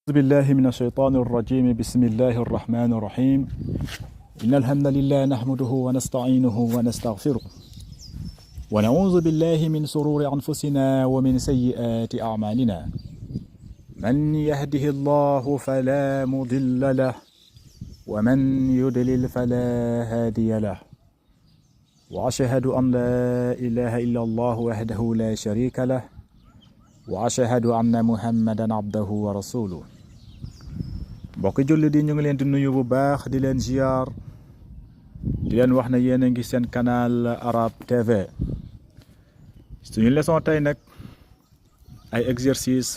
أعوذ بالله من الشيطان الرجيم. بسم الله الرحمن الرحيم. إن الحمد لله نحمده ونستعينه ونستغفره ونعوذ بالله من شرور أنفسنا ومن سيئات أعمالنا. من يهده الله فلا مضل له ومن يضلل فلا هادي له وأشهد أن لا إله إلا الله وحده لا شريك له وأشهد أن محمدا عبده ورسوله. mbokki julli di ñu ngi leen di nuyu bu baax di leen ziar di leen wax na yéen a ngi seen canal Arab TV. suñu leçon tey nag ay exercice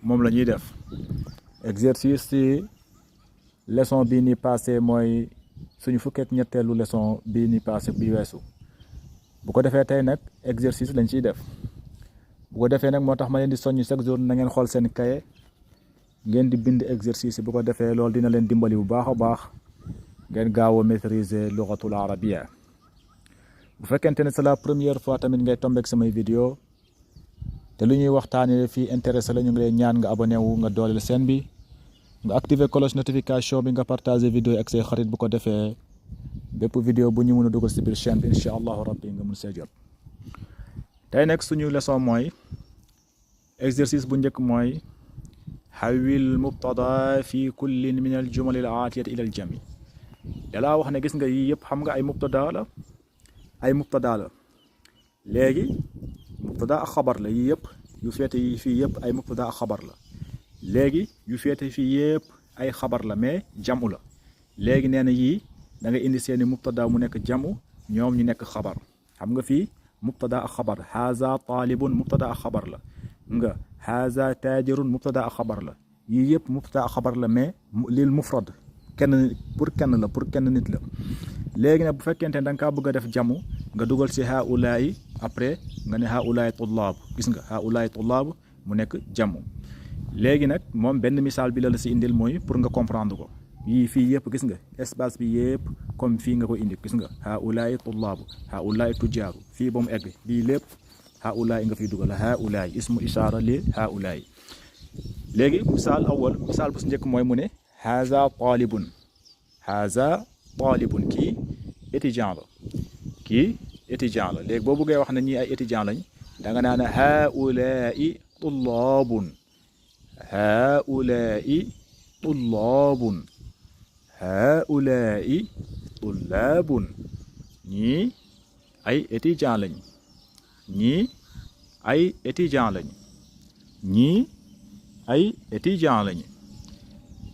moom la ñuy def. exercice ci leçon bii ni passé mooy suñu fukkeek ñetteelu leçon bii ni passé bi weesu. bu ko defee tey nag exercice lañ ciy def. bu ko defee nag moo tax ma leen di soññ chaque jour na ngeen xool seen kaye ngeen di bind exercice bu ko defee loolu dina leen dimbali bu baax a baax ngeen gaaw a maîtriser lugatul arabia. bu fekkente ne c'est la première fois tamit ngay tombeek samay vidéo te lu ñuy waxtaanee fii intéressé la ñu ngi leen ñaan nga abonné wu nga dooleel chaîne bi nga activer cloche notification bi nga partager vidéo ak say xarit bu ko defee bépp vidéo bu ñu mën a dugal ci biir chaîne bi incha allahu rabbi nga mun see jot. tey nag suñu leçon mooy exercice bu njëkk mooy xawil mubtada fi kullin min al jumal al aatiyati ila al jami. dalaa wax ne gis nga yii yëpp xam nga ay mubtada la léegi mubtada ak xabar la yii yëpp yu féete yi fii yëpp ay mubtada ak xabar la léegi yu féete fii yëpp ay xabar la mais jamu la. léegi nee na yii da nga indi seeni mubtada mu nekk jamu ñoom ñu nekk xabar. xam nga fii mubtada ak xabar haza taalibun mubtada ak xabar la nga haza taajirun mubtada ak xabar la yii yëpp mubtada ak xabar la mais lil mufrad kenn pour kenn nit la. léegi nag bu fekkente ne da nga kaa bëgg a def jamu nga dugal ci haulaay après nga ne haulaay tullaab. gis nga haulaay tullaab mu nekk jamu. léegi nag moom benn misaal bi la ci indil mooy pour nga comprendre ko. yii fii yëpp gis nga espace bi yëpp comme fii nga ko indi gis nga haulaay tullaabu haulaay tujaaru fii ba mu egg lii lépp haulaay nga fiy dugal haulaay ismu ishaara li haulaay. léegi misaal bu si njëkk mooy mu ne haza taalibun kii étudiant la léegi boo bëggee wax ne ñii ay étudiant lañ da nga naan haulaai tullaabun ñii ay étudiant lañ ñii ay étudiant lañ.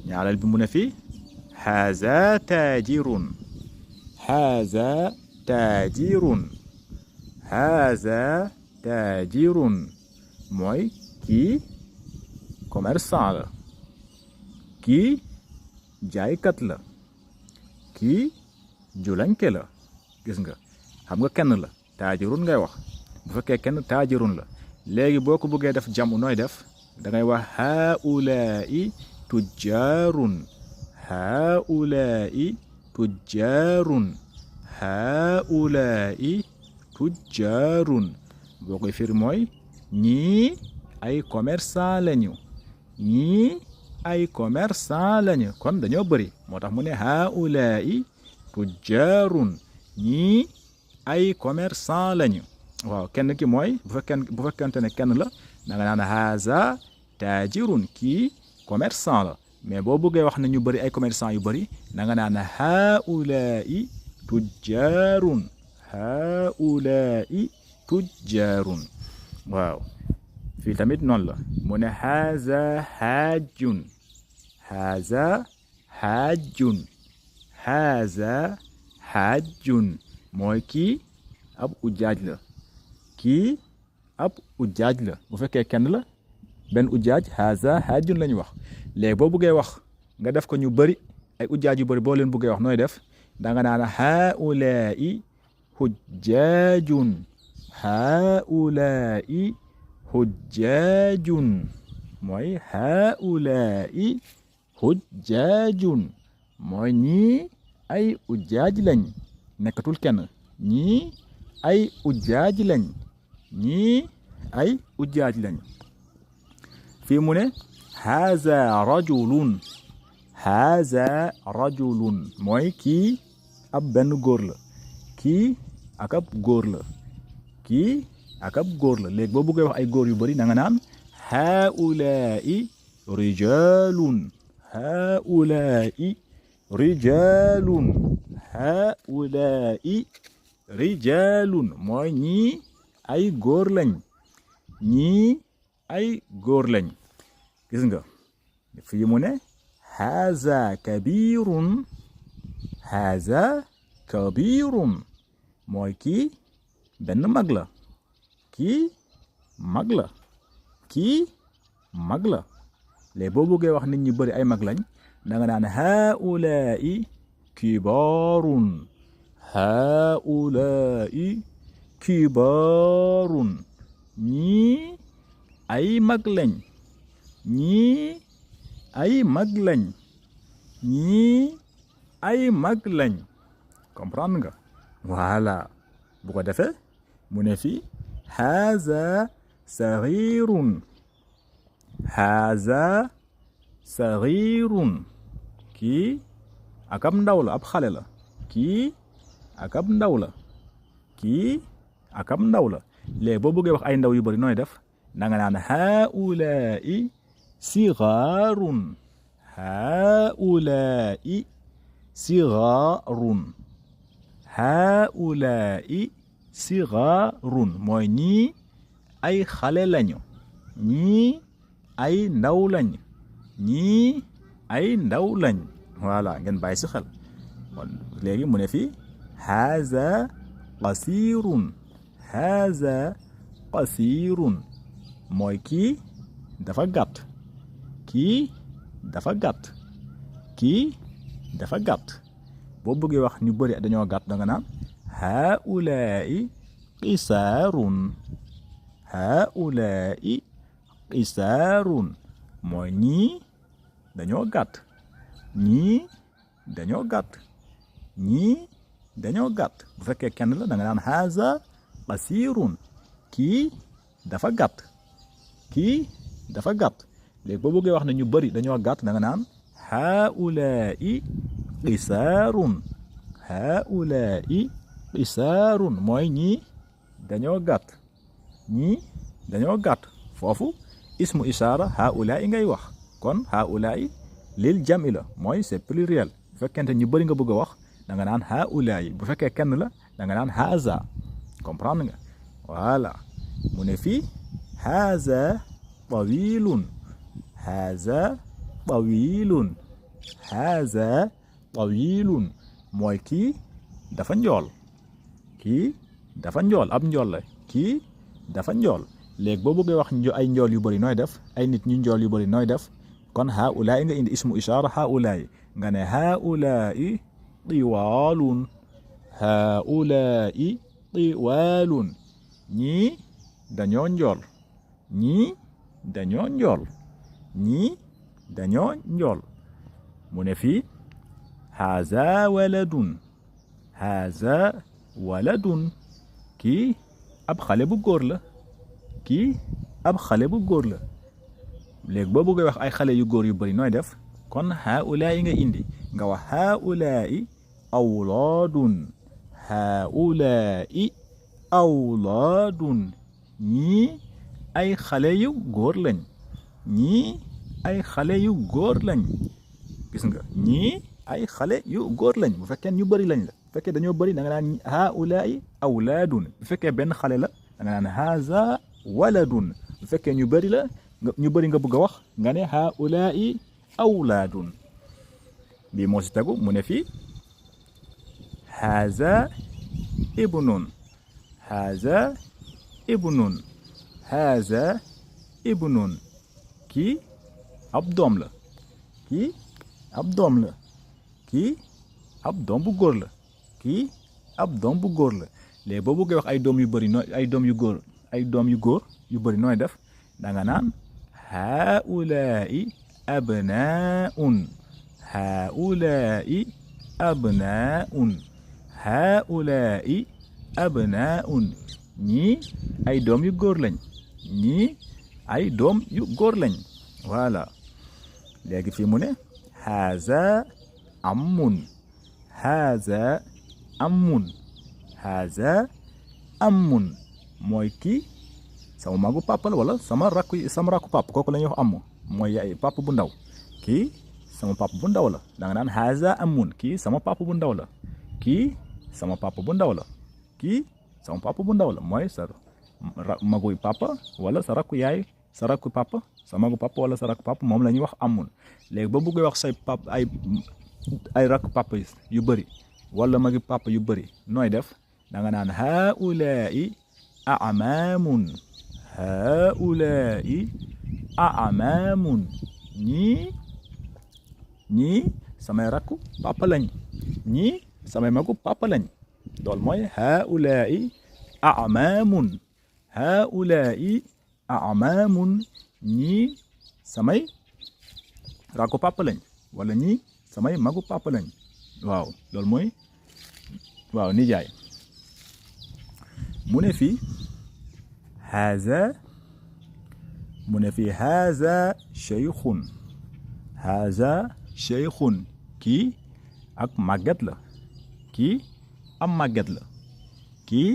ñaareel bi mu ne fi haza taajirun mooy kii commerçant la kii jaaykat la kii julanke la. gis nga xam nga kenn la taajirun ngay wax. bu fekkee kenn taajirun la léegi boo ko bëggee def jamu nooy def da ngay wax haulaai tujjaarun boo koy firi mooy ñii ay commerçant lañu kon dañoo bëri moo tax mu ne haulaai tujjaarun ñii ay commerçant lañu. waaw kenn ki mooy bu fekkente ne kenn la da nga naan haza taajirun kii commerçant la mais boo bëggee wax ne ñu bëri ay commerçant yu bëri da nga naan haulaai tujjaarun. waaw fii tamit noonu la mu ne haza haajjun mooy kii ab ujaaj la bu fekkee kenn la benn ujaaj haza haajjun la ñu wax. léegi boo bëggee wax nga def ko ñu bëri ay ujaaj yu bëri boo leen bëggee wax nooy def da nga naan haulaai hujjaajun mooy haulaai hujjaajun mooy ñii ay ujaaj lañ nekkatul kenn ñii ay ujaaj lañ fii mu ne haza rajulun mooy kii ab benn góor la kii ak ab góor la kii ak ab góor la léegi boo bëggee wax ay góor yu bari da nga naan haula'i rijalun haula'i rijalun mooy ñii ay góor lañ ñii ay góor lañ gis nga fii mu ne haza kabirun mooy kii benn mag la kii mag la kii mag la léegi boo bëggee wax nit ñi bari ay mag lañ da nga naan haula'i kibarun ñii ay mag lañ ñii ay mag lañ ñii ay mag lañ comprendre nga voilà bu ko defee mu ne fii haza saghirun kii ak ab ndaw la ab xale la kii ak ab ndaw la kii ak ab ndaw la léegi boo bëggee wax ay ndaw yu bari nooy def da nga naan haula'i sigharun mooy ñii ay xale lañu ñii ay ndaw lañ ñii ay ndaw lañ voilà ngeen bàyyi si xel léegi mu ne fii haza qasirun mooy kii dafa gàtt kii dafa gàtt boo bëggee wax ñu bari dañoo gàtt da nga naan haula'i qisarun mooy ñii dañoo gàtt ñii dañoo gàtt bu fekkee kenn la da nga naan haza qasirun kii dafa gàtt léegi boo bëggee wax ne ñu bari dañoo gàtt da nga naan haula'i qisarun mooy ñii dañoo gàtt foofu ismu ishaara haula'i ngay wax kon haula'i lil jam'i la mooy c'est pluriel bu fekkente ñu bari nga bëgg a wax da nga naan haula'i bu fekkee kenn la da nga naan haza comprendre nga voilà mu ne fii haza tawilun mooy kii dafa njool ab njool la kii dafa njool léegi boo bëggee wax ay njool yu bari nooy def ay nit ñu njool yu bari nooy def kon haula'i nga indi ismu ishaara haula'i nga ne haula'i tiwaalun ñii dañoo njool mu ne fii haza waladun kii ab xale bu góor la léegi boo bëggee wax ay xale yu góor yu bari nooy def kon haula'i nga indi nga wax haula'i awlaadun ñii ay xale yu góor lañ gis nga ñii ay xale yu góor lañ bu fekkee ñu bari lañ la bu fekkee dañoo bari da nga naan haula'i awlaadun bu fekkee benn xale la da nga naan haza waladun bu fekkee ñu bari la ñu bari nga bëgg a wax nga ne haula'i awlaadun bii moo si tegu mu ne fii haza ibnun kii ab doom la kii ab doom bu góor la léegi boo bëggee wax ay doom yu bari ay doom yu góor yu bari nooy def da nga naan haula'i abnaa'un ñii ay doom yu góor lañ voilà léegi fii mu ne haza amun haza amun haza amun mooy kii sama magu papa la wala sama rakku papa kooku la ñuy wax amu mooy yaay papa bu ndaw kii sama papa bu ndaw la da nga naan haza amun kii sama papa bu ndaw la kii sama papa bu ndaw la kii sama papa bu ndaw la mooy sa magu papa wala sa rakku yaay sa rakku papa sa magu papa wala sa rakku papa moom la ñuy wax amun léegi ba bëggee wax say papa ay rakku papa yu bëri wala magi papa yu bëri nooy def da nga naan haula'i a'mamun haula'i a'mamun ñii samay rakku papa lañ ñii samay magu papa lañ loolu mooy haula'i a'mamun haula'i a'mamun ñii samay rakku papa lañ wala ñii samay magu papa lañ waaw loolu mooy waaw nijaay mu ne fii haza shaykhun kii ak màgget la kii am màgget la kii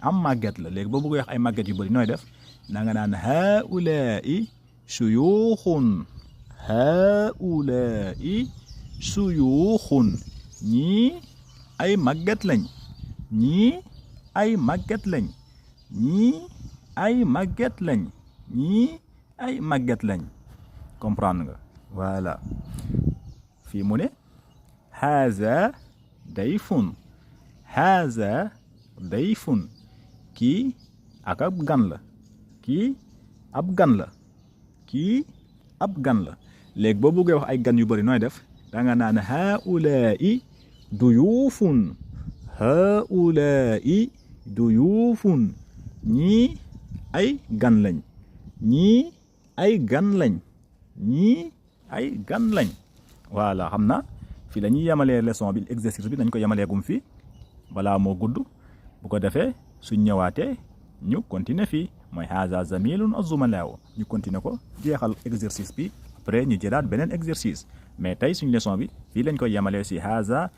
am màgget la léegi boo bëgg wax ay màgget yu bëri nooy def da nga naan haula'i shuyukhun ñii ay màgget lañ ñii ay màgget lañ ñii ay màgget lañ ñii ay màgget lañ comprendre nga voilà fii mu ne haza dayfun kii ak ab gan la kii ab gan la kii ab gan la léegi boo bëggee wax ay gan yu bari nooy def da nga naan haula'i duyufun ñii ay gan lañ ñii ay gan lañ ñii ay gan lañ voilà xam na fii la ñuy yemalee leçon bi exercice bi dañ ko yemaleegum fii balaa moo gudd bu ko defee suñ ñëwaatee ñu continuer fii mooy haza zamilun azumalaaw ñu continuer ko jeexal exercice bi après ñu jëlaat beneen exercice mais tey suñ leçon bi fii lañ koy yemalee si haza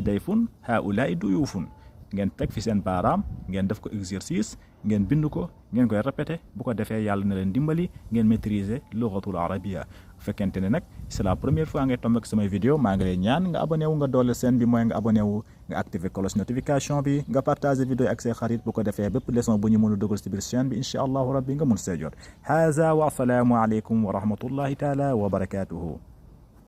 dayfun haula'i duyufun ngeen teg fi seen baaraam ngeen def ko exercice ngeen bind ko ngeen koy répété bu ko defee yàlla na leen dimbali ngeen maîtriser lughatul arabia bu fekkente ne nag c'est la première fois ngay tombé ak samay vidéo maa ngi lay ñaan nga abonné wu nga doole chaîne bi mooy nga abonné wu nga activer cloche notification bi nga partager vidéo ak say xarit bu ko defee bépp leçon bu ñu mën a dugal ci biir chaîne bi incha allahu rabbi nga mun see jot haza wa assalaamu aleykum wa rahmatullahi taala wa barakatuhu